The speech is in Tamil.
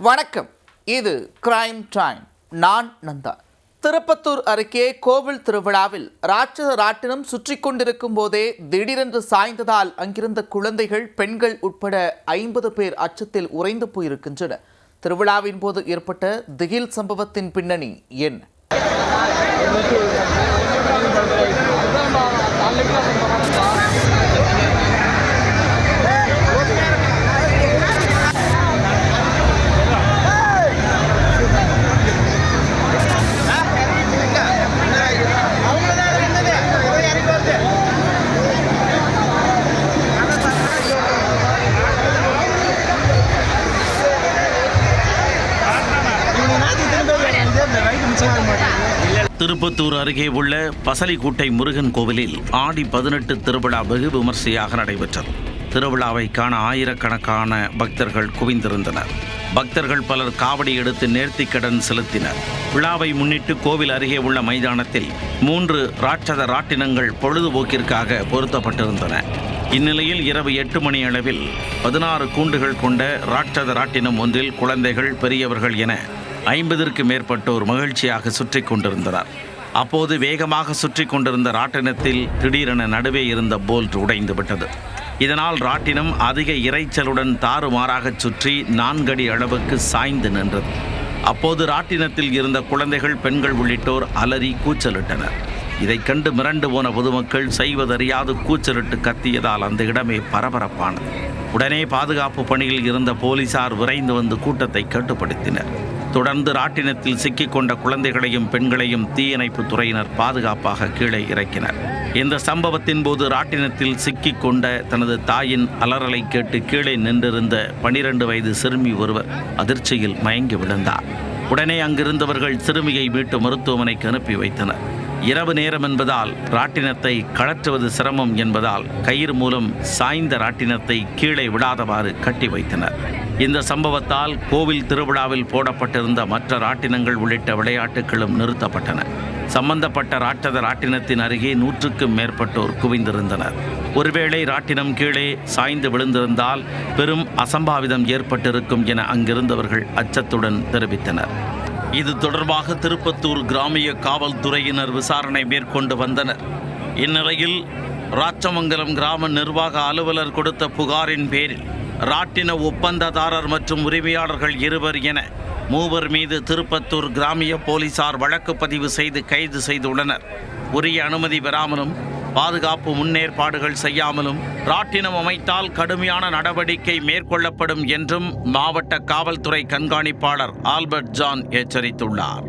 வணக்கம். இது கிரைம் டைம். நான் நந்தா. திருப்பத்தூர் அருகே கோவில் திருவிழாவில் ராட்சத ராட்டினம் சுற்றி கொண்டிருக்கும் போதே திடீரென்று சாய்ந்ததால் அங்கிருந்த குழந்தைகள், பெண்கள் உட்பட 50 பேர் அச்சத்தில் உறைந்து போயிருக்கின்றனர். திருவிழாவின் போது ஏற்பட்ட திகில் சம்பவத்தின் பின்னணி என்ன? திருப்பத்தூர் அருகே உள்ள பசலிக்குட்டை முருகன் கோவிலில் ஆடி 18 திருவிழா வெகு விமர்சையாக நடைபெற்றது. திருவிழாவை காண ஆயிரக்கணக்கான பக்தர்கள் குவிந்திருந்தனர். பக்தர்கள் பலர் காவடி எடுத்து நேர்த்திக்கடன் செலுத்தினர். விழாவை முன்னிட்டு கோவில் அருகே உள்ள மைதானத்தில் 3 ராட்சத ராட்டினங்கள் பொழுதுபோக்கிற்காக பொருத்தப்பட்டிருந்தன. இந்நிலையில் இரவு 8 மணி அளவில் 16 கூண்டுகள் கொண்ட ராட்சத ராட்டினம் ஒன்றில் குழந்தைகள், பெரியவர்கள் என 50ற்கு மேற்பட்டோர் மகிழ்ச்சியாக சுற்றி கொண்டிருந்தனர். அப்போது வேகமாக சுற்றி கொண்டிருந்த ராட்டினத்தில் திடீரென நடுவே இருந்த போல்ட் உடைந்து விட்டது. இதனால் ராட்டினம் அதிக இரைச்சலுடன் தாறுமாறாக சுற்றி 4 அடி அளவுக்கு சாய்ந்து நின்றது. அப்போது ராட்டினத்தில் இருந்த குழந்தைகள், பெண்கள் உள்ளிட்டோர் அலறி கூச்சலிட்டனர். இதைக் கண்டு மிரண்டு போன பொதுமக்கள் செய்வதறியாது கூச்சலிட்டு கத்தியதால் அந்த இடமே பரபரப்பானது. உடனே பாதுகாப்பு பணியில் இருந்த போலீசார் விரைந்து வந்து கூட்டத்தை கட்டுப்படுத்தினர். தொடர்ந்து ராட்டினத்தில் சிக்கிக் கொண்ட குழந்தைகளையும் பெண்களையும் தீயணைப்பு துறையினர் பாதுகாப்பாக கீழே இறக்கினர். இந்த சம்பவத்தின் போது ராட்டினத்தில் சிக்கிக் கொண்ட தனது தாயின் அலறலை கேட்டு கீழே நின்றிருந்த 12 வயது சிறுமி ஒருவர் அதிர்ச்சியில் மயங்கி விழுந்தார். உடனே அங்கிருந்தவர்கள் சிறுமியை மீட்டு மருத்துவமனைக்கு அனுப்பி வைத்தனர். இரவு நேரம் என்பதால் ராட்டினத்தை கழற்றுவது சிரமம் என்பதால் கயிறு மூலம் சாய்ந்த ராட்டினத்தை கீழே விடாதவாறு கட்டி வைத்தனர். இந்த சம்பவத்தால் கோவில் திருவிழாவில் போடப்பட்டிருந்த மற்ற ராட்டினங்கள் உள்ளிட்ட விளையாட்டுகளும் நிறுத்தப்பட்டன. சம்பந்தப்பட்ட ராட்சத ராட்டினத்தின் அருகே 100க்கும் மேற்பட்டோர் குவிந்திருந்தனர். ஒருவேளை ராட்டினம் கீழே சாய்ந்து விழுந்திருந்தால் பெரும் அசம்பாவிதம் ஏற்பட்டிருக்கும் என அங்கிருந்தவர்கள் அச்சத்துடன் தெரிவித்தனர். இது தொடர்பாக திருப்பத்தூர் கிராமிய காவல்துறையினர் விசாரணை மேற்கொண்டு வந்தனர். இந்நிலையில் ராச்சமங்கலம் கிராம நிர்வாக அலுவலர் கொடுத்த புகாரின் பேரில் ராட்டின ஒப்பந்ததாரர் மற்றும் உரிமையாளர்கள் 2 என 3 மீது திருப்பத்தூர் கிராமிய போலீசார் வழக்கு பதிவு செய்து கைது செய்துள்ளனர். உரிய அனுமதி பெறாமலும் பாதுகாப்பு முன்னேற்பாடுகள் செய்யாமலும் ராட்டினம் அமைத்தால் கடுமையான நடவடிக்கை மேற்கொள்ளப்படும் என்றும் மாவட்ட காவல்துறை கண்காணிப்பாளர் ஆல்பர்ட் ஜான் எச்சரித்துள்ளார்.